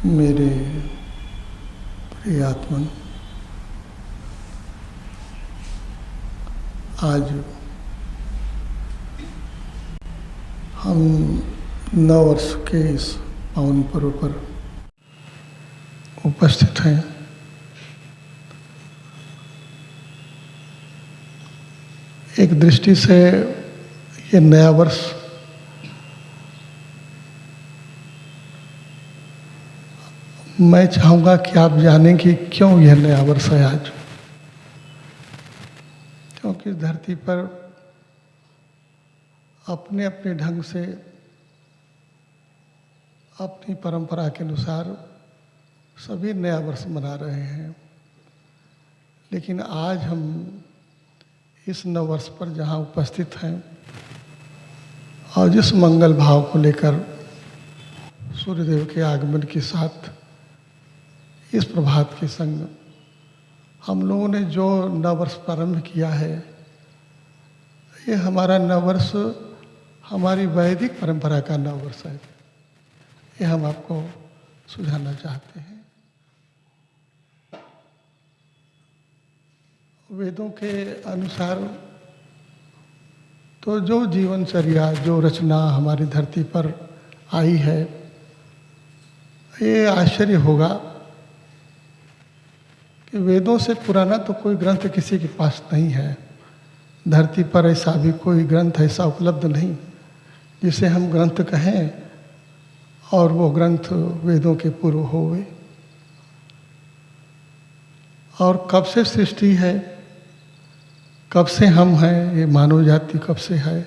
मेरे प्रिय आत्मन, आज हम नववर्ष के इस पावन पर्व पर उपस्थित हैं। एक दृष्टि से ये नया वर्ष मैं चाहूँगा कि आप जानें कि क्यों यह नया वर्ष है आज। क्योंकि इस धरती पर अपने अपने ढंग से, अपनी परंपरा के अनुसार सभी नया वर्ष मना रहे हैं। लेकिन आज हम इस नव वर्ष पर जहाँ उपस्थित हैं और जिस मंगल भाव को लेकर सूर्यदेव के आगमन के साथ इस प्रभात के संग हम लोगों ने जो नववर्ष प्रारंभ किया है, ये हमारा नववर्ष हमारी वैदिक परंपरा का नववर्ष है। ये हम आपको सुझाना चाहते हैं। वेदों के अनुसार तो जो जीवनचर्या, जो रचना हमारी धरती पर आई है, ये आश्चर्य होगा कि वेदों से पुराना तो कोई ग्रंथ किसी के पास नहीं है। धरती पर ऐसा भी कोई ग्रंथ ऐसा उपलब्ध नहीं जिसे हम ग्रंथ कहें और वो ग्रंथ वेदों के पूर्व होवे। और कब से सृष्टि है, कब से हम हैं, ये मानव जाति कब से है,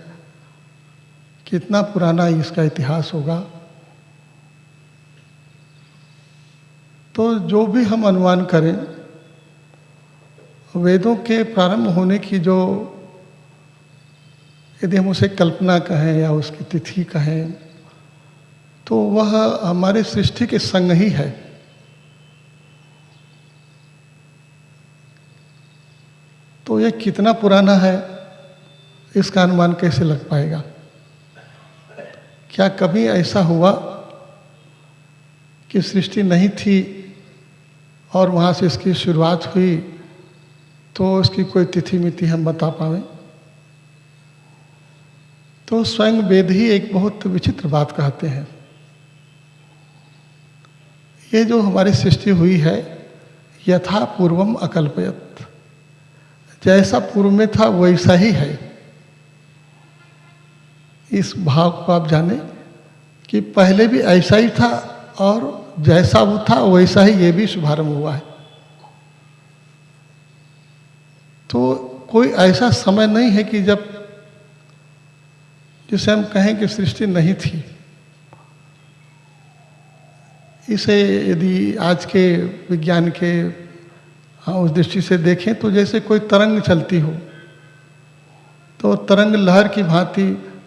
कितना पुराना इसका इतिहास होगा। तो जो भी हम अनुमान करें, वेदों के प्रारंभ होने की जो, यदि हम उसे कल्पना कहें या उसकी तिथि कहें, तो वह हमारे सृष्टि के संग ही है। तो यह कितना पुराना है, इसका अनुमान कैसे लग पाएगा? क्या कभी ऐसा हुआ कि सृष्टि नहीं थी और वहाँ से इसकी शुरुआत हुई, तो उसकी कोई तिथि मिति हम बता पाएं? तो स्वयं वेद ही एक बहुत विचित्र बात कहते हैं। ये जो हमारी सृष्टि हुई है, यथा पूर्वम अकल्पयत, जैसा पूर्व में था वैसा ही है। इस भाव को आप जाने कि पहले भी ऐसा ही था और जैसा वो था वैसा ही ये भी शुभारंभ हुआ है। तो कोई ऐसा समय नहीं है कि जब, जिसे हम कहें कि सृष्टि नहीं थी। इसे यदि आज के विज्ञान के उस दृष्टि से देखें तो जैसे कोई तरंग चलती हो, तो तरंग लहर की भांति,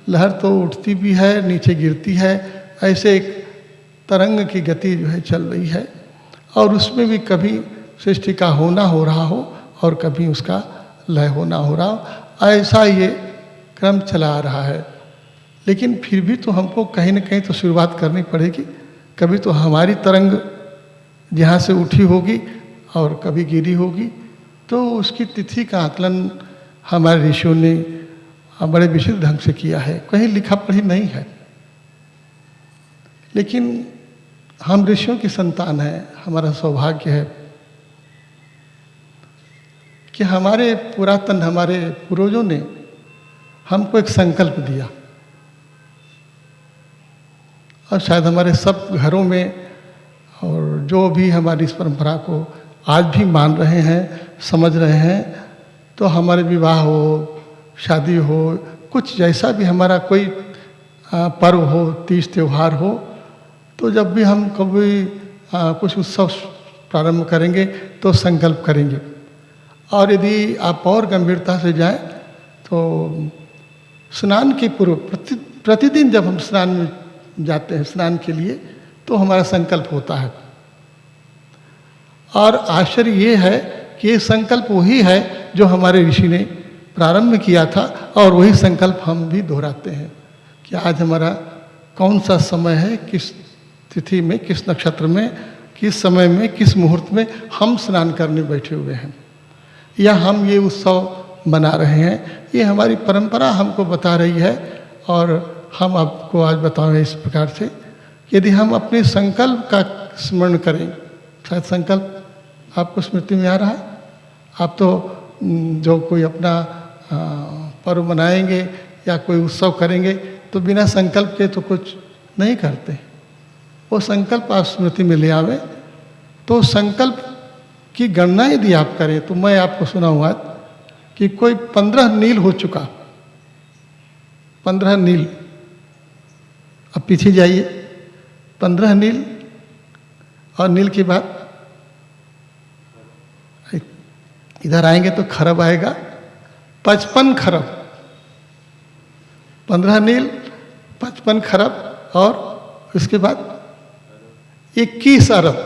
लहर तो उठती भी है, नीचे गिरती है, ऐसे एक तरंग की गति जो है चल रही है। और उसमें भी कभी सृष्टि का होना हो रहा हो और कभी उसका लय होना हो रहा हो, ऐसा ये क्रम चला आ रहा है। लेकिन फिर भी तो हमको कहीं न कहीं तो शुरुआत करनी पड़ेगी। कभी तो हमारी तरंग जहाँ से उठी होगी और कभी गिरी होगी। तो उसकी तिथि का आकलन हमारे ऋषियों ने बड़े विशिष्ट ढंग से किया है, कहीं लिखा पढ़ी नहीं है। लेकिन हम ऋषियों की संतान हैं, हमारा सौभाग्य है कि हमारे पुरातन, हमारे पूर्वजों ने हमको एक संकल्प दिया। और शायद हमारे सब घरों में और जो भी हमारी इस परंपरा को आज भी मान रहे हैं, समझ रहे हैं। तो हमारे विवाह हो, शादी हो, कुछ जैसा भी हमारा कोई पर्व हो, तीज त्यौहार हो, तो जब भी हम कभी कुछ उत्सव प्रारंभ करेंगे तो संकल्प करेंगे। और यदि आप और गंभीरता से जाएं तो स्नान के पूर्व प्रतिदिन जब हम स्नान में जाते हैं स्नान के लिए, तो हमारा संकल्प होता है। और आश्चर्य ये है कि ये संकल्प वही है जो हमारे ऋषि ने प्रारंभ किया था, और वही संकल्प हम भी दोहराते हैं कि आज हमारा कौन सा समय है, किस तिथि में, किस नक्षत्र में, किस समय में, किस मुहूर्त में हम स्नान करने बैठे हुए हैं, या हम ये उत्सव मना रहे हैं। ये हमारी परंपरा हमको बता रही है। और हम आपको आज बताएं इस प्रकार से, यदि हम अपने संकल्प का स्मरण करें, शायद संकल्प आपको स्मृति में आ रहा है। आप तो जो कोई अपना पर्व मनाएंगे या कोई उत्सव करेंगे तो बिना संकल्प के तो कुछ नहीं करते। वो संकल्प आप स्मृति में ले आवे। तो संकल्प की गणना यदि आप करें तो मैं आपको सुनाऊंगा कि कोई 15 नील हो चुका, 15 नील। अब पीछे जाइए, 15 नील, और नील के बाद इधर आएंगे तो खरब आएगा, 55 खरब। 15 नील, 55 खरब, और उसके बाद 21 अरब।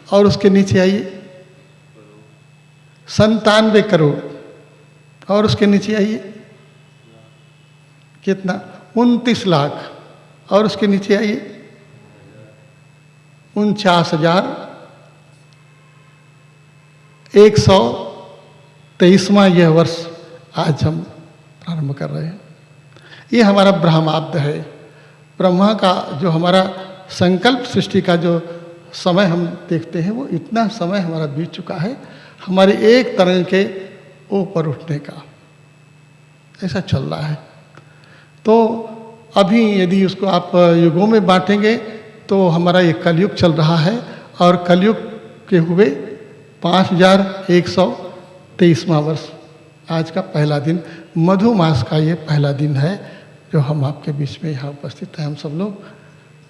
और उसके नीचे आइए 97 करोड़। और उसके नीचे आइए कितना, 29 लाख। और उसके नीचे आइए 49,123वां यह वर्ष आज हम प्रारंभ कर रहे हैं। ये हमारा ब्रह्माब्द है। ब्रह्मा का जो हमारा संकल्प सृष्टि का जो समय हम देखते हैं, वो इतना समय हमारा बीत चुका है हमारे एक तरंग के ऊपर उठने का। ऐसा चल रहा है। तो अभी यदि उसको आप युगों में बांटेंगे तो हमारा ये कलयुग चल रहा है, और कलयुग के हुए 5123वां वर्ष आज का पहला दिन, मधु मास का ये पहला दिन है जो हम आपके बीच में यहाँ उपस्थित हैं। हम सब लोग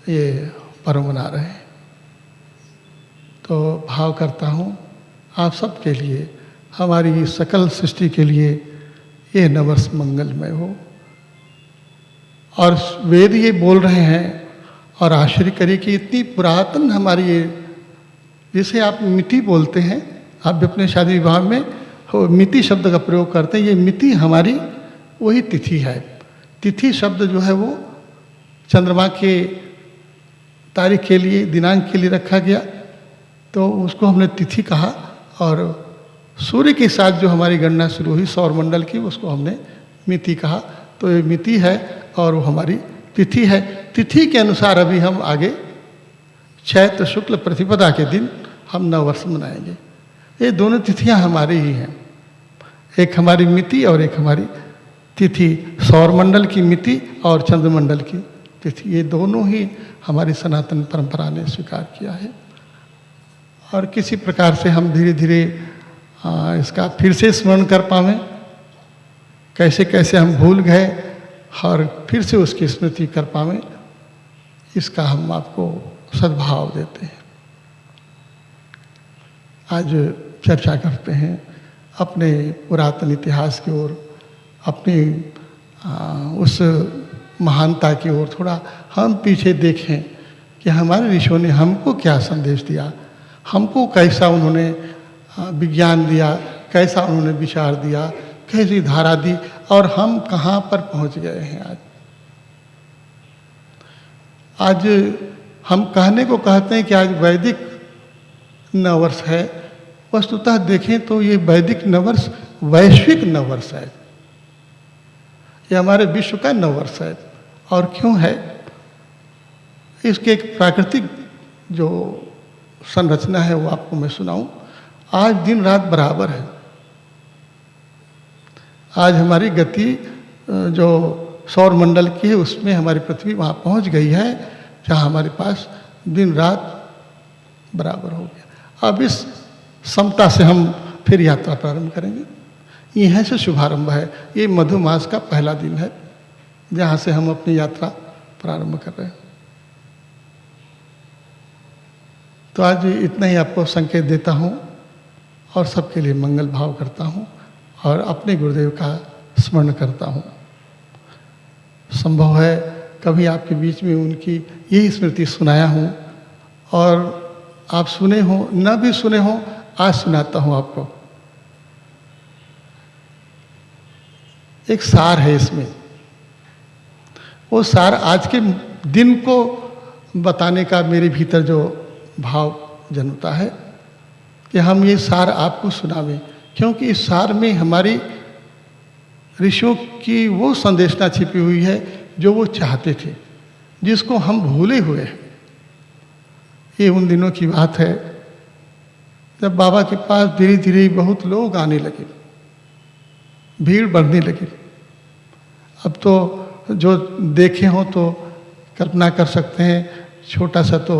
ये पर्व मना रहे हैं। तो भाव करता हूँ आप सबके लिए, हमारी सकल सृष्टि के लिए ये नववर्ष मंगलमय हो। और वेद ये बोल रहे हैं, और आश्चर्य करिए कि इतनी पुरातन हमारी ये, जिसे आप मिति बोलते हैं, आप भी अपने शादी विवाह में मिति शब्द का प्रयोग करते हैं। ये मिति हमारी वही तिथि है। तिथि शब्द जो है वो चंद्रमा के तारीख के लिए, दिनांक के लिए रखा गया, तो उसको हमने तिथि कहा। और सूर्य के साथ जो हमारी गणना शुरू हुई सौरमंडल की, उसको हमने मिति कहा। तो ये मिति है और वो हमारी तिथि है। तिथि के अनुसार अभी हम आगे चैत्र शुक्ल प्रतिपदा के दिन हम नववर्ष मनाएंगे। ये दोनों तिथियां हमारी ही हैं, एक हमारी मिति और एक हमारी तिथि। सौरमंडल की मिति और चंद्रमंडल की तिथि, ये दोनों ही हमारी सनातन परंपरा ने स्वीकार किया है। और किसी प्रकार से हम धीरे धीरे इसका फिर से स्मरण कर पावें, कैसे कैसे हम भूल गए और फिर से उसकी स्मृति कर पावें, इसका हम आपको सद्भाव देते हैं। आज चर्चा करते हैं अपने पुरातन इतिहास की ओर, अपनी उस महानता की ओर थोड़ा हम पीछे देखें कि हमारे ऋषियों ने हमको क्या संदेश दिया, हमको कैसा उन्होंने विज्ञान दिया, कैसा उन्होंने विचार दिया, कैसी धारा दी, और हम कहाँ पर पहुँच गए हैं आज। आज हम कहने को कहते हैं कि आज वैदिक नववर्ष है, वस्तुतः देखें तो ये वैदिक नववर्ष वैश्विक नववर्ष है। ये हमारे विश्व का नववर्ष है। और क्यों है, इसके एक प्राकृतिक जो संरचना है वो आपको मैं सुनाऊं। आज दिन रात बराबर है। आज हमारी गति जो सौर मंडल की है उसमें हमारी पृथ्वी वहाँ पहुँच गई है जहाँ हमारे पास दिन रात बराबर हो गया। अब इस समता से हम फिर यात्रा प्रारंभ करेंगे। यहाँ से शुभारंभ है, ये मधुमास का पहला दिन है जहाँ से हम अपनी यात्रा प्रारंभ कर रहे हैं। तो आज इतना ही आपको संकेत देता हूँ और सबके लिए मंगल भाव करता हूँ और अपने गुरुदेव का स्मरण करता हूँ। संभव है कभी आपके बीच में उनकी यही स्मृति सुनाया हूँ और आप सुने हो न भी सुने हो, आज सुनाता हूँ आपको। एक सार है इसमें, वो सार आज के दिन को बताने का मेरे भीतर जो भाव जन्मता है कि हम ये सार आपको सुनावें, क्योंकि इस सार में हमारी ऋषियों की वो संदेशना छिपी हुई है जो वो चाहते थे, जिसको हम भूले हुए हैं। ये उन दिनों की बात है जब बाबा के पास धीरे धीरे बहुत लोग आने लगे, भीड़ बढ़ने लगी। अब तो जो देखे हो तो कल्पना कर सकते हैं, छोटा सा तो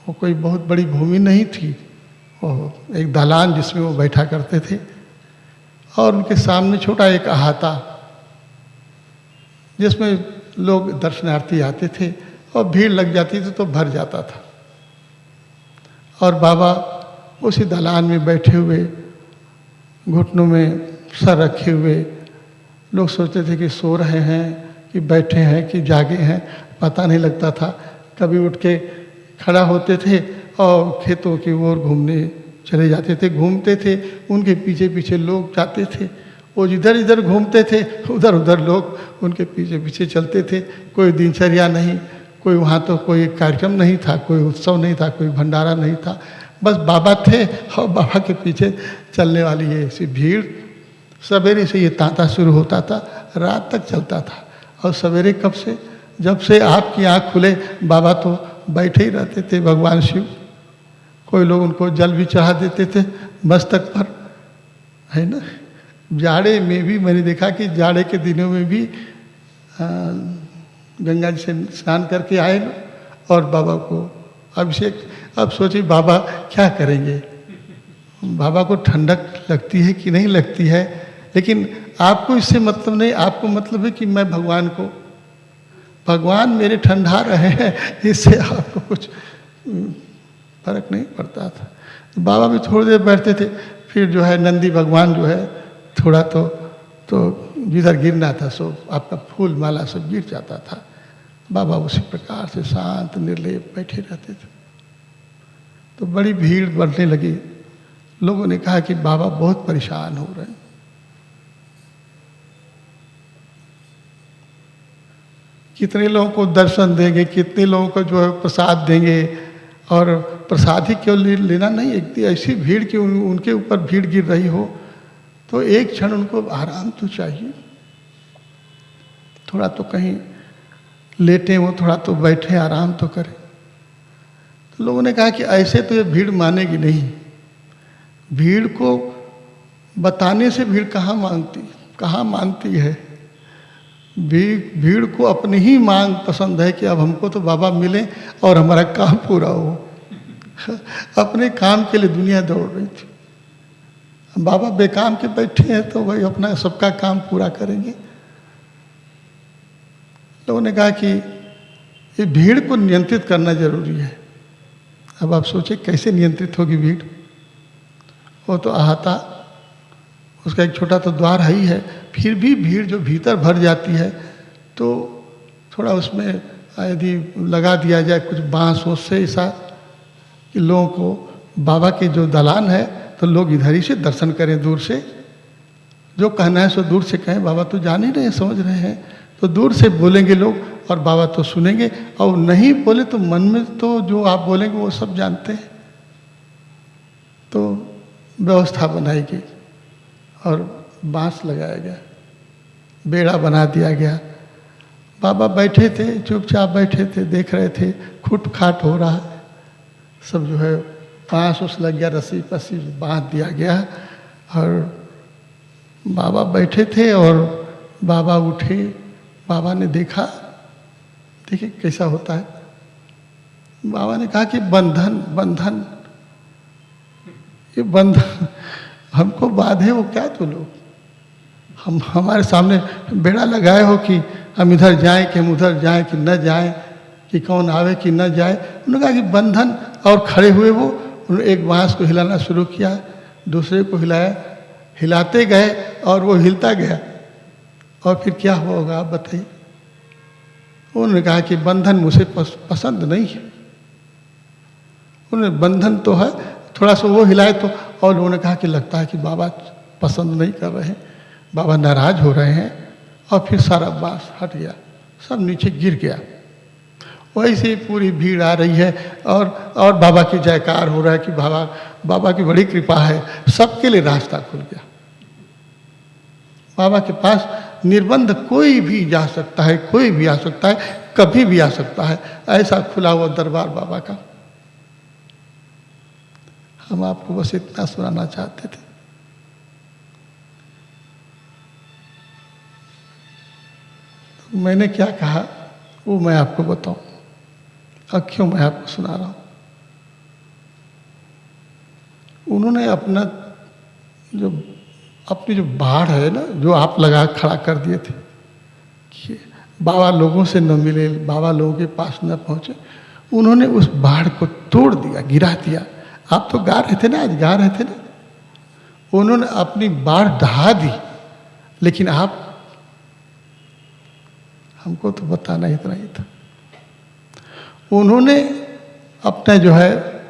वो कोई बहुत बड़ी भूमि नहीं थी, वो एक दालान जिसमें वो बैठा करते थे और उनके सामने छोटा एक अहाता जिसमें लोग दर्शनार्थी आते थे और भीड़ लग जाती थी तो भर जाता था। और बाबा उसी दालान में बैठे हुए, घुटनों में सर रखे हुए, लोग सोचते थे कि सो रहे हैं कि बैठे हैं कि जागे हैं, पता नहीं लगता था। कभी उठ के खड़ा होते थे और खेतों की ओर घूमने चले जाते थे, घूमते थे, उनके पीछे पीछे लोग जाते थे। वो जिधर इधर घूमते थे उधर उधर लोग उनके पीछे पीछे चलते थे। कोई दिनचर्या नहीं, कोई वहाँ तो कोई कार्यक्रम नहीं था, कोई उत्सव नहीं था, कोई भंडारा नहीं था, बस बाबा थे और बाबा के पीछे चलने वाली ये ऐसी भीड़। सवेरे से ये तांता शुरू होता था, रात तक चलता था। और सवेरे कब से? जब से आपकी आँख खुले बाबा तो बैठे ही रहते थे, भगवान शिव। कोई लोग उनको जल भी चढ़ा देते थे मस्तक पर, है ना। जाड़े में भी मैंने देखा कि जाड़े के दिनों में भी गंगा जी से स्नान करके आए और बाबा को अभिषेक। अब सोचिए बाबा क्या करेंगे, बाबा को ठंडक लगती है कि नहीं लगती है, लेकिन आपको इससे मतलब नहीं। आपको मतलब है कि मैं भगवान मेरे ठंडा रहे हैं, इससे आपको कुछ फर्क नहीं पड़ता था। बाबा भी थोड़ी देर बैठते थे, फिर जो है नंदी भगवान जो है थोड़ा तो जिधर गिरना था सो आपका फूल माला सब गिर जाता था। बाबा उसी प्रकार से शांत निर्लेप बैठे रहते थे। तो बड़ी भीड़ बढ़ने लगी। लोगों ने कहा कि बाबा बहुत परेशान हो रहे हैं। कितने लोगों को दर्शन देंगे, कितने लोगों को जो है प्रसाद देंगे, और प्रसाद ही क्यों लेना नहीं, एक ऐसी भीड़ कि उनके ऊपर भीड़ गिर रही हो तो एक क्षण उनको आराम तो चाहिए। थोड़ा तो कहीं लेटे हो, थोड़ा तो बैठे आराम तो करें। तो लोगों ने कहा कि ऐसे तो ये भीड़ मानेगी नहीं। भीड़ को बताने से भीड़ कहाँ मानती है। भीड़ को अपनी ही मांग पसंद है कि अब हमको तो बाबा मिले और हमारा काम पूरा हो। अपने काम के लिए दुनिया दौड़ रही थी, बाबा बेकाम के बैठे हैं तो भाई अपना सबका काम पूरा करेंगे। लोगों ने कहा कि ये भीड़ को नियंत्रित करना जरूरी है। अब आप सोचें कैसे नियंत्रित होगी भीड़। वो तो अहाता, उसका एक छोटा तो द्वार है ही है, फिर भी भीड़ जो भीतर भर जाती है तो थोड़ा उसमें यदि लगा दिया जाए कुछ बांस से ऐसा कि लोगों को बाबा के जो दलान है तो लोग इधर ही से दर्शन करें, दूर से जो कहना है सो दूर से कहें। बाबा तो जान ही रहे हैं, समझ रहे हैं, तो दूर से बोलेंगे लोग और बाबा तो सुनेंगे, और नहीं बोले तो मन में तो जो आप बोलेंगे वो सब जानते हैं। तो व्यवस्था बनाई गई और बांस लगाया गया, बेड़ा बना दिया गया। बाबा बैठे थे, चुपचाप बैठे थे, देख रहे थे खुट खाट हो रहा है। सब जो है बांस उस लग गया, रस्सी पस्सी बांध दिया गया और बाबा बैठे थे। और बाबा उठे, बाबा ने देखा, देखिए कैसा होता है। बाबा ने कहा कि बंधन ये बंधन हमको बांधे वो क्या तो लोग, हम हमारे सामने बेड़ा लगाए हो कि हम इधर जाएं कि हम उधर जाएं कि न जाएं, कि कौन आवे कि न जाए। उन्होंने कहा कि बंधन, और खड़े हुए वो उन्होंने एक बांस को हिलाना शुरू किया, दूसरे को हिलाया, हिलाते गए और वो हिलता गया, और फिर क्या हुआ होगा आप बताइए। उन्होंने कहा कि बंधन मुझे पसंद नहीं है। उन्होंने बंधन तो है, थोड़ा सा वो हिलाए तो, और उन्होंने कहा कि लगता है कि बाबा पसंद नहीं कर रहे हैं, बाबा नाराज हो रहे हैं, और फिर सारा बांस हट गया, सब नीचे गिर गया। वैसे पूरी भीड़ आ रही है और बाबा की जयकार हो रहा है कि बाबा की बड़ी कृपा है, सबके लिए रास्ता खुल गया। बाबा के पास निर्बंध कोई भी जा सकता है, कोई भी आ सकता है, कभी भी आ सकता है, ऐसा खुला हुआ दरबार बाबा का। हम आपको बस इतना सुनाना चाहते थे। तो मैंने क्या कहा वो मैं आपको बताऊं, और क्यों मैं आपको सुना रहा हूं। उन्होंने अपनी जो बाढ़ है ना, जो आप लगा खड़ा कर दिए थे कि बाबा लोगों से न मिले, बाबा लोगों के पास न पहुंचे, उन्होंने उस बाढ़ को तोड़ दिया, गिरा दिया। आप तो गा रहे थे ना, आज गा रहे थे ना, उन्होंने अपनी बाढ़ ढहा दी, लेकिन आप, हमको तो बताना इतना ही था। उन्होंने अपना जो है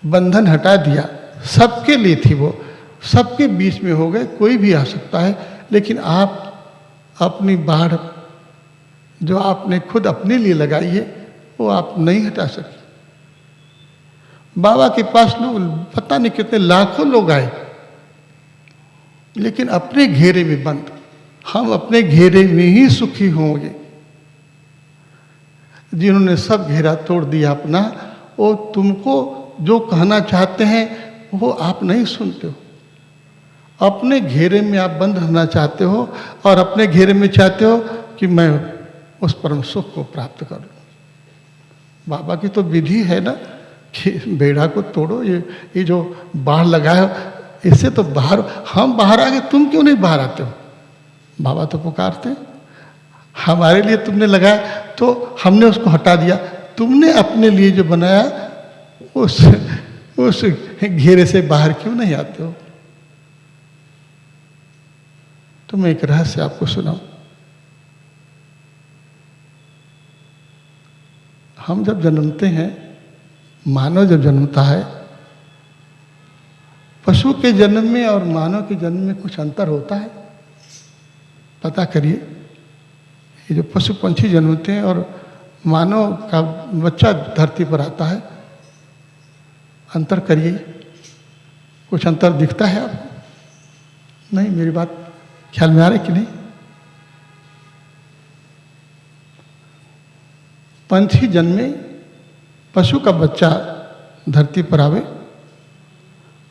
बंधन हटा दिया, सबके लिए थी वो, सबके बीच में हो गए, कोई भी आ सकता है, लेकिन आप अपनी बाढ़ जो आपने खुद अपने लिए लगाई है वो आप नहीं हटा सके। बाबा के पास लोग पता नहीं कितने लाखों लोग आए, लेकिन अपने घेरे में बंद। हम अपने घेरे में ही सुखी होंगे। जिन्होंने सब घेरा तोड़ दिया अपना, वो तुमको जो कहना चाहते हैं वो आप नहीं सुनते हो। अपने घेरे में आप बंद रहना चाहते हो, और अपने घेरे में चाहते हो कि मैं उस परम सुख को प्राप्त करूं। बाबा की तो विधि है ना कि बेड़ा को तोड़ो, ये जो बाढ़ लगाया इससे तो बाहर, हम बाहर आ गए, तुम क्यों नहीं बाहर आते हो। बाबा तो पुकारते हैं, हमारे लिए तुमने लगाया तो हमने उसको हटा दिया, तुमने अपने लिए जो बनाया उस घेरे से बाहर क्यों नहीं आते हो। तो मैं एक रहस्य आपको सुनाऊं। हम जब जन्मते हैं, मानव जब जन्मता है, पशु के जन्म में और मानव के जन्म में कुछ अंतर होता है। पता करिए, ये जो पशु पंछी जन्मते हैं और मानव का बच्चा धरती पर आता है, अंतर करिए, कुछ अंतर दिखता है आपको? नहीं, मेरी बात ख्याल में आ रही कि नहीं? पंछी जन्मे, पशु का बच्चा धरती पर आवे।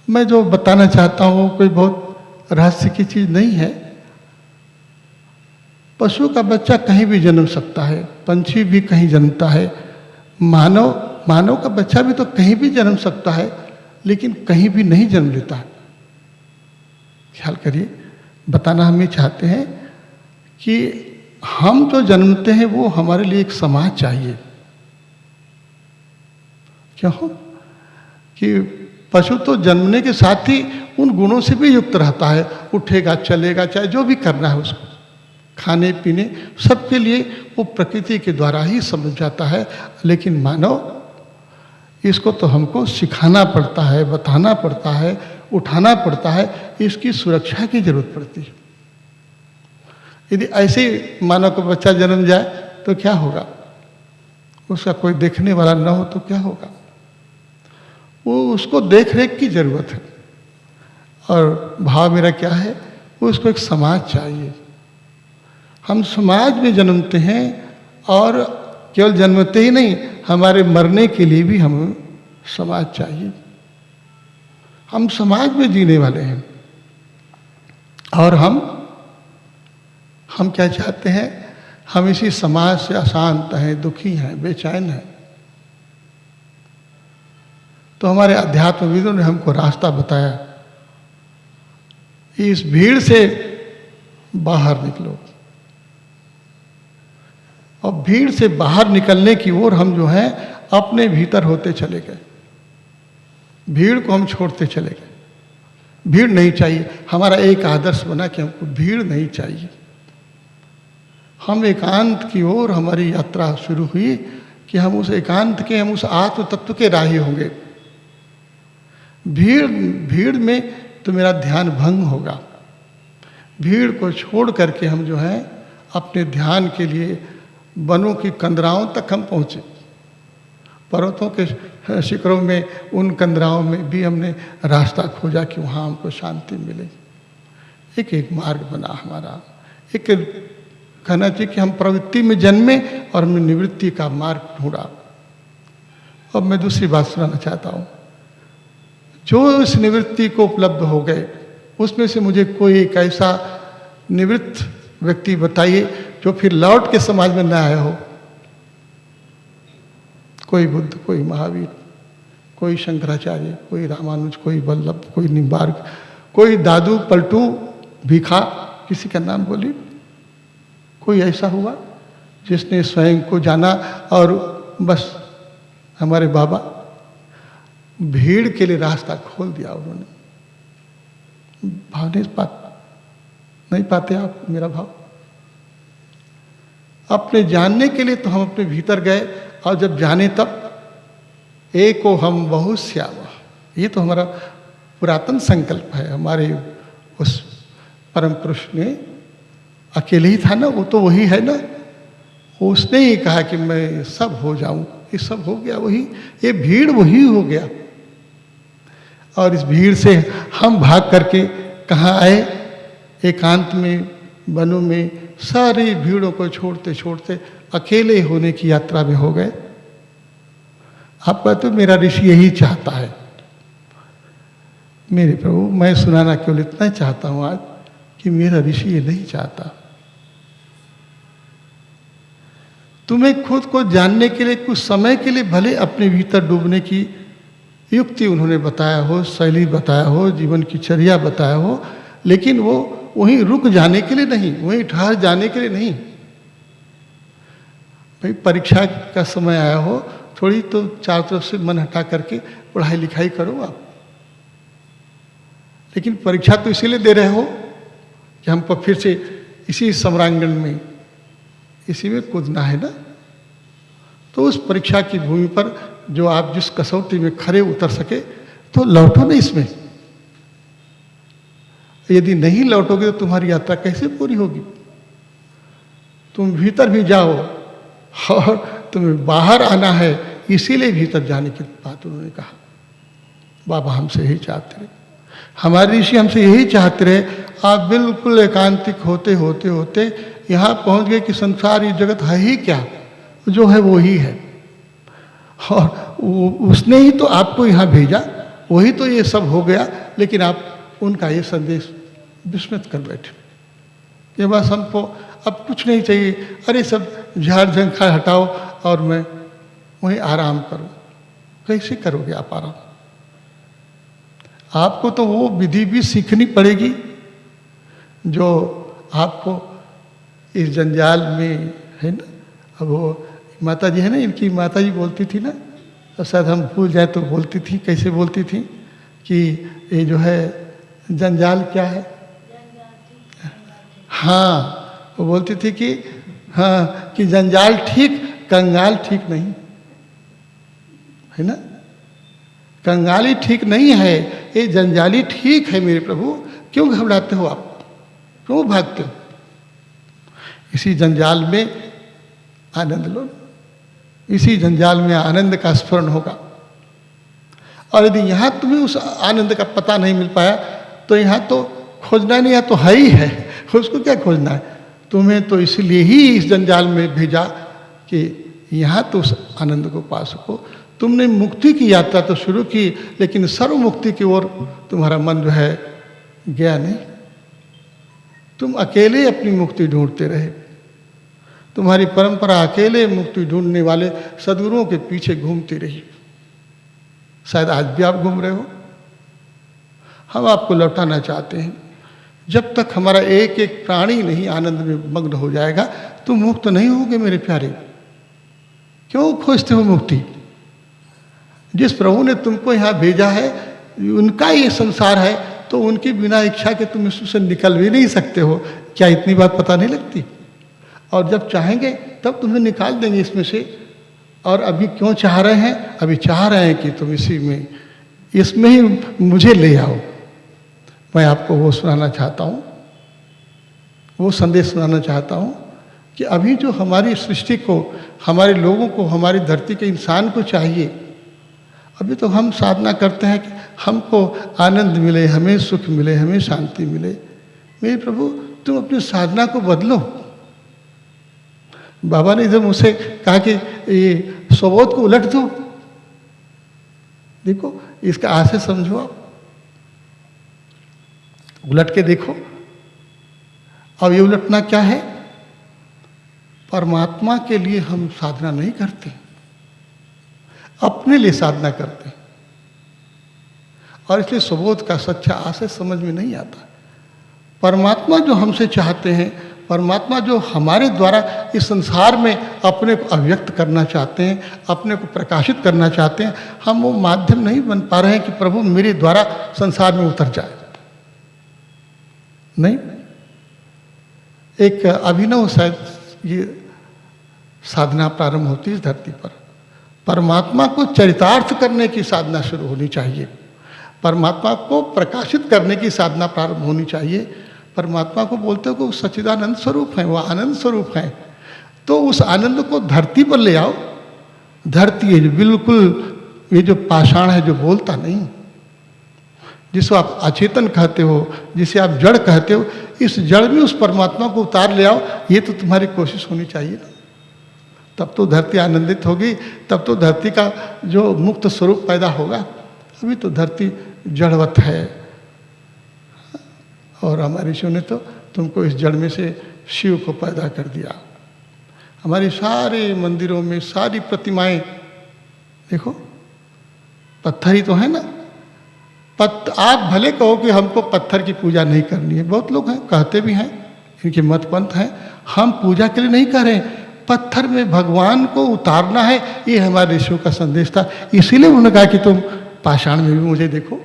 मैं जो बताना चाहता हूँ कोई बहुत रहस्य की चीज नहीं है। पशु का बच्चा कहीं भी जन्म सकता है, पंछी भी कहीं जन्मता है, मानव का बच्चा भी तो कहीं भी जन्म सकता है, लेकिन कहीं भी नहीं जन्म लेता है। ख्याल करिए, बताना हम ये चाहते हैं कि हम जो जन्मते हैं वो हमारे लिए एक समाज चाहिए। क्यों? कि पशु तो जन्मने के साथ ही उन गुणों से भी युक्त रहता है, उठेगा, चलेगा, चाहे जो भी करना है उसको, खाने पीने सबके लिए वो प्रकृति के द्वारा ही समझ जाता है। लेकिन मानव, इसको तो हमको सिखाना पड़ता है, बताना पड़ता है, उठाना पड़ता है, इसकी सुरक्षा की जरूरत पड़ती है। यदि ऐसे ही मानव का बच्चा जन्म जाए तो क्या होगा? उसका कोई देखने वाला न हो तो क्या होगा? वो उसको देख रेख की जरूरत है। और भाव मेरा क्या है, उसको एक समाज चाहिए। हम समाज में जन्मते हैं, और केवल जन्मते ही नहीं, हमारे मरने के लिए भी हमें समाज चाहिए। हम समाज में जीने वाले हैं, और हम क्या चाहते हैं? हम इसी समाज से अशांत हैं, दुखी हैं, बेचैन हैं। तो हमारे अध्यात्मविदों ने हमको रास्ता बताया, इस भीड़ से बाहर निकलो। और भीड़ से बाहर निकलने की ओर हम जो है अपने भीतर होते चले गए। भीड़ को हम छोड़ते चले गए। भीड़ नहीं चाहिए। हमारा एक आदर्श बना कि हमको भीड़ नहीं चाहिए। हम एकांत की ओर हमारी यात्रा शुरू हुई कि हम उस एकांत के, हम उस आत्म तत्व के राही होंगे। भीड़ में तो मेरा ध्यान भंग होगा। भीड़ को छोड़ करके हम जो है अपने ध्यान के लिए वनों की कंदराओं तक हम पहुँचे। पर्वतों के शिखरों में, उन कंदराओं में भी हमने रास्ता खोजा कि वहाँ हमको शांति मिले। एक एक मार्ग बना हमारा। एक कहना चाहिए कि हम प्रवृत्ति में जन्मे और हमने निवृत्ति का मार्ग ढूंढा। अब मैं दूसरी बात सुनाना चाहता हूँ। जो इस निवृत्ति को उपलब्ध हो गए, उसमें से मुझे कोई एक ऐसा निवृत्त व्यक्ति बताइए जो फिर लौट के समाज में न आया हो। कोई बुद्ध, कोई महावीर, कोई शंकराचार्य, कोई रामानुज, कोई वल्लभ, कोई निम्बार्क, कोई दादू, पलटू, भिखा, किसी का नाम बोलिए। कोई ऐसा हुआ जिसने स्वयं को जाना और बस हमारे बाबा भीड़ के लिए रास्ता खोल दिया उन्होंने। भाव नहीं पाते आप मेरा भाव? अपने जानने के लिए तो हम अपने भीतर गए, और जब जाने तब एको हम बहु श्यामा। ये तो हमारा पुरातन संकल्प है। हमारे उस परम पुरुष ने अकेले ही था ना, वो तो वही है ना। उसने ही कहा कि मैं सब हो जाऊं। ये सब हो गया वही, ये भीड़ वही हो गया। और इस भीड़ से हम भाग करके कहाँ आए? एकांत में, वनों में, सारी भीड़ों को छोड़ते छोड़ते अकेले होने की यात्रा में हो गए। आप कहते हो मेरा ऋषि यही चाहता है। मेरे प्रभु, मैं सुनाना केवल इतना चाहता हूं आज कि मेरा ऋषि ये नहीं चाहता। तुम्हें खुद को जानने के लिए कुछ समय के लिए भले अपने भीतर डूबने की युक्ति उन्होंने बताया हो, शैली बताया हो, जीवन की चर्या बताया हो, लेकिन वो वहीं रुक जाने के लिए नहीं, वहीं ठहर जाने के लिए नहीं। भाई परीक्षा का समय आया हो, थोड़ी तो चारों तरफ से मन हटा करके पढ़ाई लिखाई करो आप। लेकिन परीक्षा तो इसीलिए दे रहे हो कि हमको फिर से इसी सम्रांगण में, इसी में कूदना है ना। तो उस परीक्षा की भूमि पर जो आप जिस कसौटी में खरे उतर सके, तो लौटो ना इसमें। यदि नहीं लौटोगे तो तुम्हारी यात्रा कैसे पूरी होगी? तुम भीतर भी जाओ और तुम्हें बाहर आना है, इसीलिए भीतर जाने की बात उन्होंने कहा। बाबा हमसे यही चाहते रहे, हमारे ऋषि हमसे यही चाहते रहे। आप बिल्कुल एकांतिक होते होते होते यहाँ पहुँच गए कि संसार, ये जगत है ही क्या, जो है वो ही है। और उसने ही तो आपको यहाँ भेजा, वही तो ये सब हो गया। लेकिन आप उनका ये संदेश विस्मृत कर बैठे। ये बस हमको अब कुछ नहीं चाहिए, अरे सब झाड़ झंखाड़ हटाओ और मैं वहीं आराम करूं। कैसे करोगे आप आराम? आपको तो वो विधि भी सीखनी पड़ेगी जो आपको इस जंजाल में है ना। अब वो माता जी है ना, इनकी माता जी बोलती थी ना, तो शायद हम भूल जाए तो बोलती थी, कैसे बोलती थी कि ये जो है जंजाल क्या है। हाँ, वो बोलती थी कि हाँ, कि जंजाल ठीक, कंगाल ठीक नहीं है ना। कंगाली ठीक नहीं है, ये जंजाली ठीक है। मेरे प्रभु, क्यों घबराते हो आप, क्यों भागते हो? इसी जंजाल में आनंद लो, इसी जंजाल में आनंद का स्फुरण होगा। और यदि यहाँ तुम्हें उस आनंद का पता नहीं मिल पाया, तो यहाँ तो खोजना नहीं, यहाँ तो है ही है, उसको क्या खोजना है? तुम्हें तो इसलिए ही इस जंजाल में भेजा कि यहाँ तो उस आनंद को पा सको। तुमने मुक्ति की यात्रा तो शुरू की, लेकिन सर्व मुक्ति की ओर तुम्हारा मन जो है गया नहीं। तुम अकेले अपनी मुक्ति ढूंढते रहे। तुम्हारी परंपरा अकेले मुक्ति ढूंढने वाले सद्गुरुओं के पीछे घूमती रही। शायद आज भी आप घूम रहे हो। हम आपको लौटाना चाहते हैं। जब तक हमारा एक एक प्राणी नहीं आनंद में मग्न हो जाएगा, तुम मुक्त नहीं होगे मेरे प्यारे। क्यों खोजते हो मुक्ति? जिस प्रभु ने तुमको यहाँ भेजा है, उनका ये संसार है, तो उनकी बिना इच्छा के तुम इससे निकल भी नहीं सकते हो। क्या इतनी बात पता नहीं लगती? और जब चाहेंगे तब तुम्हें निकाल देंगे इसमें से। और अभी क्यों चाह रहे हैं? अभी चाह रहे हैं कि तुम इसमें ही मुझे ले आओ। मैं आपको वो सुनाना चाहता हूँ, वो संदेश सुनाना चाहता हूँ कि अभी जो हमारी सृष्टि को, हमारे लोगों को, हमारी धरती के इंसान को चाहिए, अभी तो हम साधना करते हैं कि हमको आनंद मिले, हमें सुख मिले, हमें शांति मिले। मेरे प्रभु, तुम अपनी साधना को बदलो। बाबा ने जब मुझसे कहा कि ये स्वबोध को उलट दो, देखो इसका आशय समझो, आप उलट के देखो। अब ये उलटना क्या है? परमात्मा के लिए हम साधना नहीं करते, अपने लिए साधना करते हैं। और इसलिए स्वबोध का सच्चा आशय समझ में नहीं आता। परमात्मा जो हमसे चाहते हैं, परमात्मा जो हमारे द्वारा इस संसार में अपने को अभिव्यक्त करना चाहते हैं, अपने को प्रकाशित करना चाहते हैं, हम वो माध्यम नहीं बन पा रहे हैं कि प्रभु मेरे द्वारा संसार में उतर जाए। नहीं, एक अभिनव शायद ये साधना प्रारंभ होती है इस धरती पर। परमात्मा को चरितार्थ करने की साधना शुरू होनी चाहिए, परमात्मा को प्रकाशित करने की साधना प्रारंभ होनी चाहिए। परमात्मा को बोलते हो कि वो सच्चिदानंद स्वरूप हैं, वो आनंद स्वरूप हैं। तो उस आनंद को धरती पर ले आओ। धरती है जो बिल्कुल, ये जो पाषाण है, जो बोलता नहीं, जिसको आप अचेतन कहते हो, जिसे आप जड़ कहते हो, इस जड़ में उस परमात्मा को उतार ले आओ। ये तो तुम्हारी कोशिश होनी चाहिए ना। तब तो धरती आनंदित होगी, तब तो धरती का जो मुक्त स्वरूप पैदा होगा। अभी तो धरती जड़वत है। और हमारे ऋषियों ने तो तुमको इस जड़ में से शिव को पैदा कर दिया। हमारे सारे मंदिरों में सारी प्रतिमाएं देखो पत्थर ही तो है ना। आप भले कहो कि हमको पत्थर की पूजा नहीं करनी है, बहुत लोग हैं कहते भी हैं, इनके मत पंथ हैं। हम पूजा के लिए नहीं कर रहे, पत्थर में भगवान को उतारना है, ये हमारे ऋषियों का संदेश था। इसीलिए उन्होंने कहा कि तुम पाषाण में भी मुझे देखो।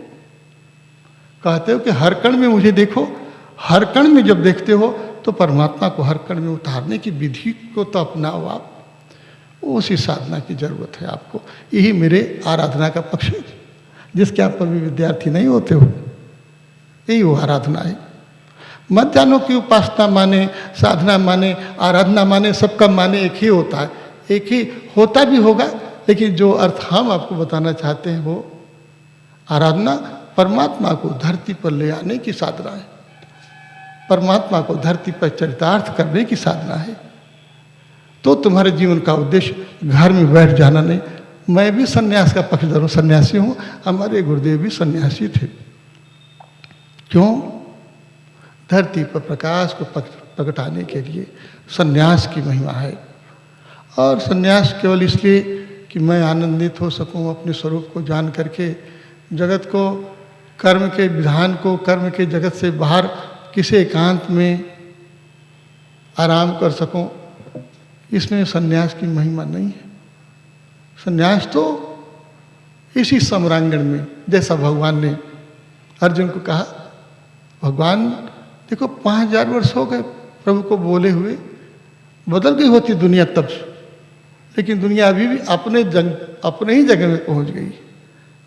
कहते हो कि हर कण में मुझे देखो। हर कण में जब देखते हो तो परमात्मा को हर कण में उतारने की विधि को तो अपनाओ आप। उसी साधना की जरूरत है आपको। यही मेरे आराधना का पक्ष है, जिसके आप कभी विद्यार्थी नहीं होते हो। यही वो आराधना है। मत जानो कि उपासना माने, साधना माने, आराधना माने, सबका माने एक ही होता है। एक ही होता भी होगा, लेकिन जो अर्थ हम आपको बताना चाहते हैं वो आराधना परमात्मा को धरती पर ले आने की साधना है। परमात्मा को धरती पर चरितार्थ करने की साधना है। तो तुम्हारे जीवन का उद्देश्य घर में बैठ जाना नहीं। मैं भी सन्यास का पक्षधर हूँ, सन्यासी हूँ। हमारे गुरुदेव भी सन्यासी थे। क्यों? धरती पर प्रकाश को प्रगटाने के लिए सन्यास की महिमा है। और सन्यास केवल इसलिए कि मैं आनंदित हो सकूं अपने स्वरूप को जान करके, जगत को, कर्म के विधान को, कर्म के जगत से बाहर किसी एकांत में आराम कर सकूं, इसमें सन्यास की महिमा नहीं है। सन्यास तो इसी सम्रांगण में, जैसा भगवान ने अर्जुन को कहा, भगवान देखो 5000 वर्ष हो गए प्रभु को बोले हुए, बदल गई होती दुनिया तब, लेकिन दुनिया अभी भी अपने ही जगह में पहुंच गई।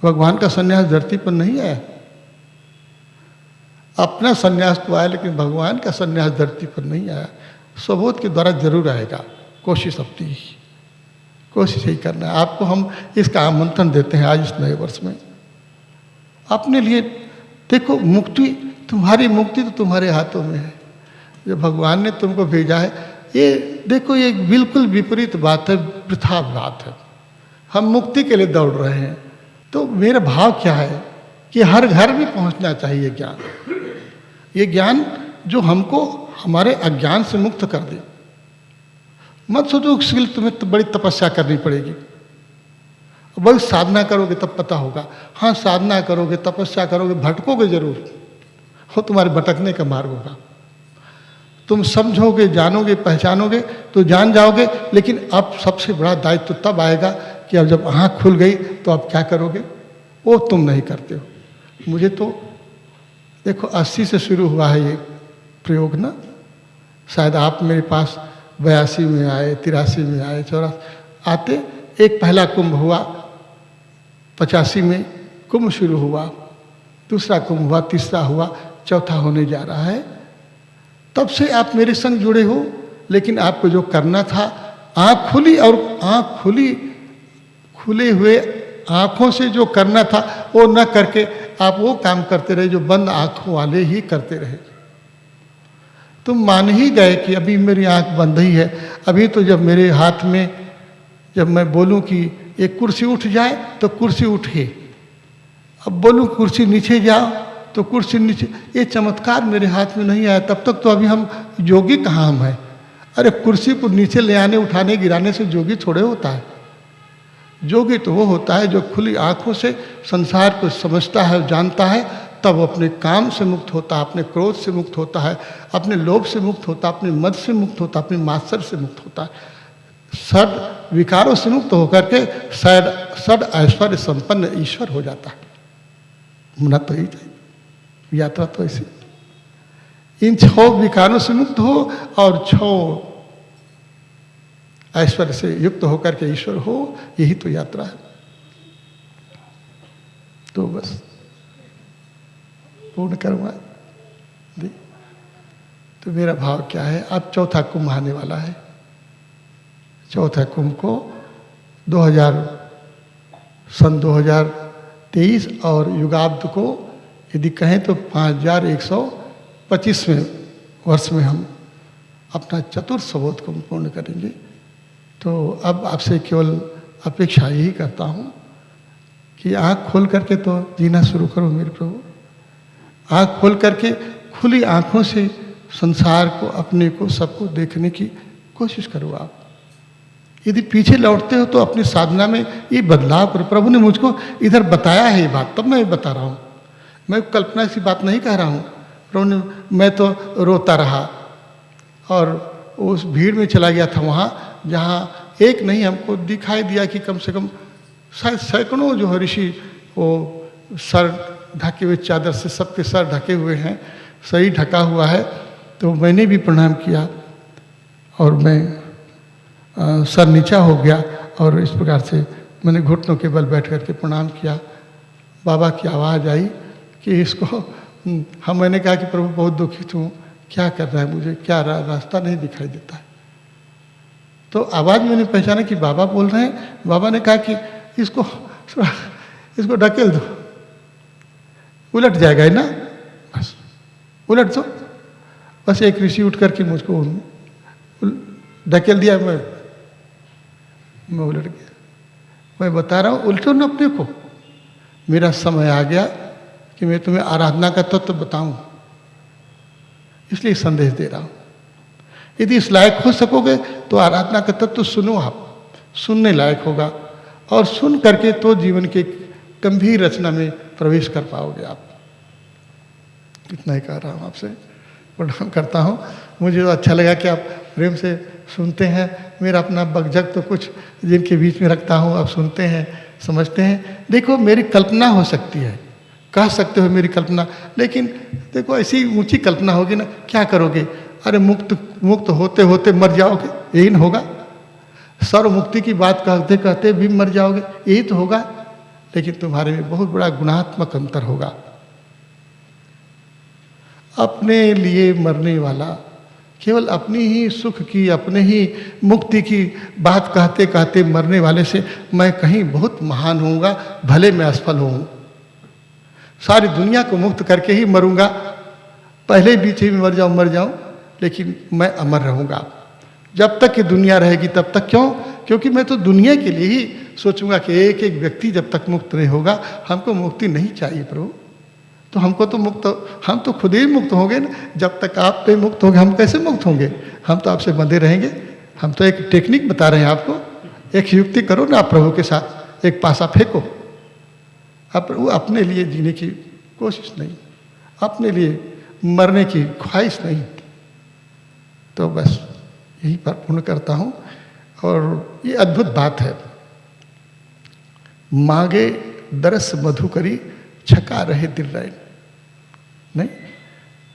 भगवान का सन्यास धरती पर नहीं आया। अपना सन्यास तो आया, लेकिन भगवान का सन्यास धरती पर नहीं आया। स्वबोध के द्वारा जरूर आएगा। कोशिश अपनी ही, कोशिश ही करना है। आपको हम इसका आमंत्रण देते हैं आज इस नए वर्ष में। अपने लिए देखो, मुक्ति, तुम्हारी मुक्ति तो तुम्हारे हाथों में है। जो भगवान ने तुमको भेजा है, ये देखो, ये बिल्कुल विपरीत बात है, वृथा बात है। हम मुक्ति के लिए दौड़ रहे हैं। तो मेरा भाव क्या है कि हर घर में पहुंचना चाहिए ज्ञान। ये ज्ञान जो हमको हमारे अज्ञान से मुक्त कर दे। मत सोचो उसके लिए तुम्हें तो बड़ी तपस्या करनी पड़ेगी। बहुत साधना करोगे तब पता होगा। हाँ, साधना करोगे, तपस्या करोगे, भटकोगे जरूर, हो तुम्हारे भटकने का मार्ग होगा। तुम समझोगे, जानोगे, पहचानोगे तो जान जाओगे, लेकिन अब सबसे बड़ा दायित्व तब आएगा कि अब जब आँख खुल गई तो अब क्या करोगे, वो तुम नहीं करते हो। मुझे तो देखो 80 से शुरू हुआ है ये प्रयोग ना, शायद आप मेरे पास 82 में आए, 83 में आए, 84 आते, एक पहला कुंभ हुआ, 85 में कुंभ शुरू हुआ, दूसरा कुंभ हुआ, तीसरा हुआ, चौथा होने जा रहा है। तब से आप मेरे संग जुड़े हो, लेकिन आपको जो करना था, आँख खुली और आँख खुली, खुले हुए आँखों से जो करना था वो न करके आप वो काम करते रहे जो बंद आँखों वाले ही करते रहे। तुम मान ही गए कि अभी मेरी आँख बंद ही है। अभी तो जब मेरे हाथ में, जब मैं बोलूं कि एक कुर्सी उठ जाए तो कुर्सी उठे, अब बोलूं कुर्सी नीचे जाओ तो कुर्सी नीचे, ये चमत्कार मेरे हाथ में नहीं आया, तब तक तो अभी हम योगी कहाँ हम हैं। अरे कुर्सी को नीचे ले आने, उठाने, गिराने से योगी थोड़े होता है। योगी तो वो होता है जो खुली आँखों से संसार को समझता है, जानता है, तब अपने काम से मुक्त होता है, अपने क्रोध से मुक्त होता है, अपने लोभ से मुक्त होता है, अपने मद से मुक्त होता है, अपने मात्सर से मुक्त होता है, सद विकारों से मुक्त होकर के सद ऐश्वर्य संपन्न ईश्वर हो जाता है। होना तो ही चाहिए, यात्रा तो ऐसी। इन 6 विकारों से मुक्त हो और 6 ऐश्वर्य से युक्त होकर के ईश्वर हो, यही तो यात्रा है। तो बस पूर्ण करूँगा। तो मेरा भाव क्या है, अब चौथा कुंभ आने वाला है। चौथा कुंभ को सन 2023 और युगाब्द को यदि कहें तो 5125वें वर्ष में हम अपना चतुर्थ सबोध को पूर्ण करेंगे। तो अब आपसे केवल अपेक्षा यही करता हूँ कि आँख खोल करके तो जीना शुरू करो मेरे प्रभु। आँख खोल करके खुली आँखों से संसार को, अपने को, सबको देखने की कोशिश करो आप। यदि पीछे लौटते हो तो अपनी साधना में ये बदलाव करो। प्रभु ने मुझको इधर बताया है ये बात, तब मैं बता रहा हूँ। मैं कल्पना की बात नहीं कह रहा हूँ। प्रभु ने, मैं तो रोता रहा और उस भीड़ में चला गया था वहाँ जहाँ एक नहीं हमको दिखाई दिया कि कम से कम शायद सैकड़ों जो ऋषि वो सर ढके हुए, चादर से सबके सर ढके हुए हैं, सही ढका हुआ है। तो मैंने भी प्रणाम किया और मैं सर नीचा हो गया और इस प्रकार से मैंने घुटनों के बल बैठ करके प्रणाम किया। बाबा की आवाज़ आई कि इसको हम, मैंने कहा कि प्रभु बहुत दुखित हूँ, क्या कर रहा है, मुझे क्या रास्ता नहीं दिखाई देता है। तो आवाज़ मैंने पहचाना कि बाबा बोल रहे हैं। बाबा ने कहा कि इसको ढकेल दो, उलट जाएगा ना, बस उलट दो। बस एक ऋषि उठ करके मुझको ढकेल दिया, मैं उलट गया। मैं बता रहा हूँ, उल्टो न अपने को। मेरा समय आ गया कि मैं तुम्हें आराधना का तत्व बताऊं, इसलिए संदेश दे रहा हूं। यदि इस लायक हो सकोगे तो आराधना का तत्व सुनो आप, सुनने लायक होगा, और सुन करके तो जीवन के गंभीर रचना में प्रवेश कर पाओगे आप। इतना ही कह रहा हूँ आपसे, प्रणाम करता हूँ। मुझे तो अच्छा लगा कि आप प्रेम से सुनते हैं। मेरा अपना बगझक तो कुछ जिनके बीच में रखता हूँ, आप सुनते हैं, समझते हैं। देखो मेरी कल्पना हो सकती है, कह सकते हो मेरी कल्पना, लेकिन देखो ऐसी ऊंची कल्पना होगी ना, क्या करोगे? अरे मुक्त होते होते मर जाओगे, यही न होगा। सर्व मुक्ति की बात कहते कहते भी मर जाओगे, यही तो होगा। लेकिन तुम्हारे में बहुत बड़ा गुणात्मक अंतर होगा। अपने लिए मरने वाला, केवल अपनी ही सुख की, अपने ही मुक्ति की बात कहते कहते मरने वाले से मैं कहीं बहुत महान होऊंगा, भले मैं असफल हूँ। सारी दुनिया को मुक्त करके ही मरूंगा, पहले बीच ही मर जाऊं, लेकिन मैं अमर रहूंगा। जब तक कि दुनिया रहेगी तब तक। क्यों? क्योंकि मैं तो दुनिया के लिए ही सोचूंगा कि एक एक व्यक्ति जब तक मुक्त नहीं होगा, हमको मुक्ति नहीं चाहिए प्रभु। तो हमको तो मुक्त, हम तो खुद ही मुक्त होंगे ना। जब तक आप पे मुक्त होंगे, हम कैसे मुक्त होंगे? हम तो आपसे बंधे रहेंगे। हम तो एक टेक्निक बता रहे हैं आपको, एक युक्ति करो ना आप प्रभु के साथ, एक पासा फेंको। वो अपने लिए जीने की कोशिश नहीं, अपने लिए मरने की ख्वाहिश नहीं। तो बस यही पर पूर्ण करता हूँ। और ये अद्भुत बात है, मांगे दरस मधु करी, छका रहे दिल रैन। नहीं,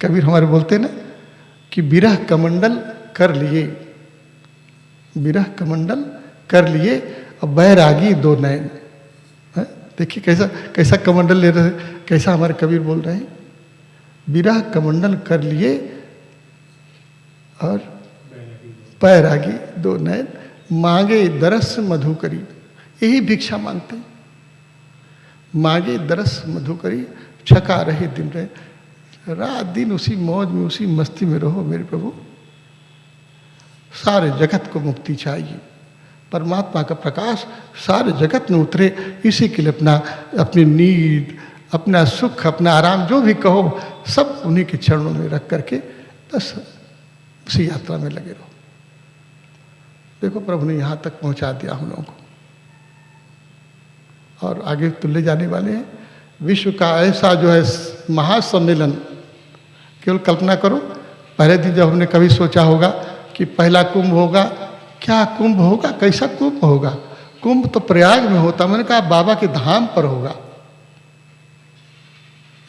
कबीर हमारे बोलते हैं ना कि विरह कमंडल कर लिए, विरह कमंडल कर लिए और बैरागी दो नैन। देखिए कैसा कैसा कमंडल ले रहे हैं, कैसा हमारे कबीर बोल रहे हैं, विरह कमंडल कर लिए और बैरागी दो नैन, मांगे दरस मधु करी। यही भिक्षा मांगते हैं, मांगे दरस मधु करी, छका रहे दिन रहे। रात दिन उसी मौज में, उसी मस्ती में रहो मेरे प्रभु। सारे जगत को मुक्ति चाहिए, परमात्मा का प्रकाश सारे जगत में उतरे, इसी के लिए अपनी नींद, अपना सुख, अपना आराम जो भी कहो सब उन्हीं के चरणों में रख करके बस उसी यात्रा में लगे रहो। देखो प्रभु ने यहाँ तक पहुँचा दिया हम लोगों को, और आगे तो ले जाने वाले हैं। विश्व का ऐसा जो है महासम्मेलन, केवल कल्पना करो, पहले दिन जब हमने कभी सोचा होगा कि पहला कुंभ होगा, क्या कुंभ होगा, कैसा कुंभ होगा? कुंभ तो प्रयाग में होता, मैंने कहा बाबा के धाम पर होगा,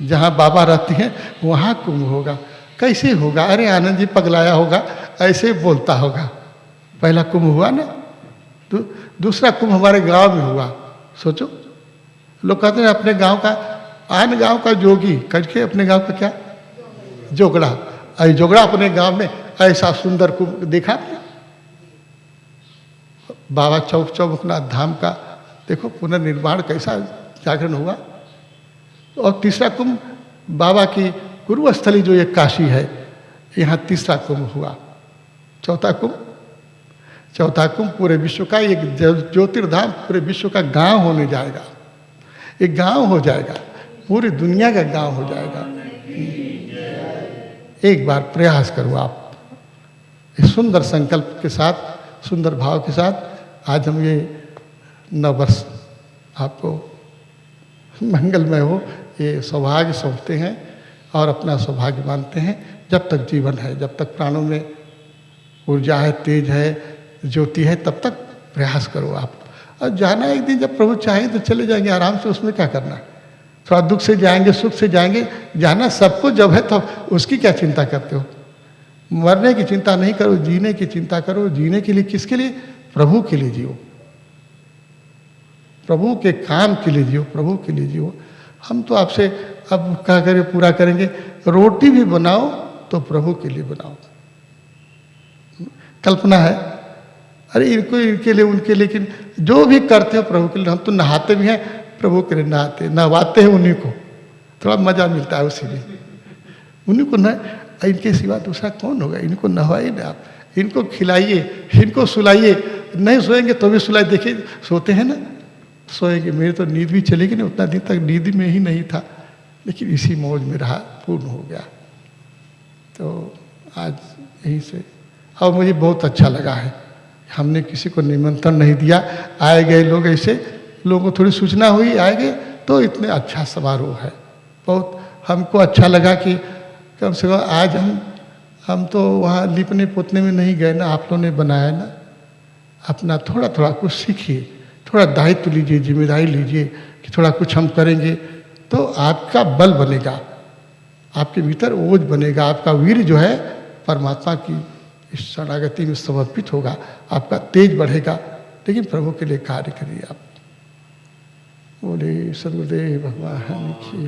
जहाँ बाबा रहते हैं वहाँ कुंभ होगा। कैसे होगा? अरे आनंद जी पगलाया होगा, ऐसे बोलता होगा। पहला कुंभ हुआ ना, दूसरा कुंभ हमारे गांव में हुआ। सोचो, लोग कहते हैं अपने गांव का, आन गांव का जोगी करके अपने गांव का क्या जोगड़ा, अरे जोगड़ा अपने गांव में ऐसा सुंदर कुंभ देखा आपने? बाबा चौमुखनाथ धाम का देखो पुनर्निर्माण कैसा जागरण हुआ। और तीसरा कुंभ बाबा की गुरुस्थली जो एक काशी है, यहाँ तीसरा कुंभ हुआ। चौथा कुंभ पूरे विश्व का एक ज्योतिर्धाम, पूरे विश्व का गांव होने जाएगा, एक गांव हो जाएगा, पूरी दुनिया का गांव हो जाएगा। एक बार प्रयास करो आप, इस सुंदर संकल्प के साथ, सुंदर भाव के साथ आज हम ये नववर्ष आपको मंगलमय हो, ये सौभाग्य सौंपते हैं और अपना सौभाग्य मानते हैं। जब तक जीवन है, जब तक प्राणों में ऊर्जा है, तेज है, ज्योति है, तब तक प्रयास करो आप। और जाना एक दिन जब प्रभु चाहे तो चले जाएंगे आराम से, उसमें क्या करना। थोड़ा दुख से जाएंगे, सुख से जाएंगे, जाना सबको जब है तो उसकी क्या चिंता करते हो? मरने की चिंता नहीं करो, जीने की चिंता करो। जीने के लिए किसके लिए? प्रभु के लिए जियो, प्रभु के काम के लिए जियो, प्रभु के लिए जियो। हम तो आपसे अब क्या करें, पूरा करेंगे, रोटी भी बनाओ तो प्रभु के लिए बनाओ। कल्पना है, अरे इनको, इनके लिए, उनके, लेकिन जो भी करते हो प्रभु के लिए। हम तो नहाते भी हैं प्रभु के लिए, नहवाते हैं उन्हीं को, थोड़ा मजा मिलता है उसी में। उन्हीं को न, इनके सिवा दूसरा कौन होगा? इनको नहवाइए ना आप, इनको खिलाइए, इनको सुलाइए। नहीं सोएंगे तो भी सुलाइए। देखिए सोते हैं ना, सोएंगे। मेरी तो नींद भी चलेगी नहीं, उतना दिन तक नींद में ही नहीं था, लेकिन इसी मौज में रहा, पूर्ण हो गया। तो आज यहीं से, और मुझे बहुत अच्छा लगा है, हमने किसी को निमंत्रण नहीं दिया, आए गए लोग, ऐसे लोगों को थोड़ी सूचना हुई, आए गए, तो इतने अच्छा समारोह है। बहुत हमको अच्छा लगा कि कम से कम आज हम तो वहाँ लिपने पोतने में नहीं गए ना, आप लोगों ने बनाया ना। अपना थोड़ा थोड़ा कुछ सीखिए, थोड़ा दायित्व लीजिए, जिम्मेदारी लीजिए कि थोड़ा कुछ हम करेंगे तो आपका बल बनेगा, आपके भीतर ओज बनेगा, आपका वीर जो है परमात्मा की इस शरणागति में समर्पित होगा, आपका तेज बढ़ेगा। लेकिन प्रभु के लिए कार्य करिए आप। बोले सदगुरुदेव भगवान की।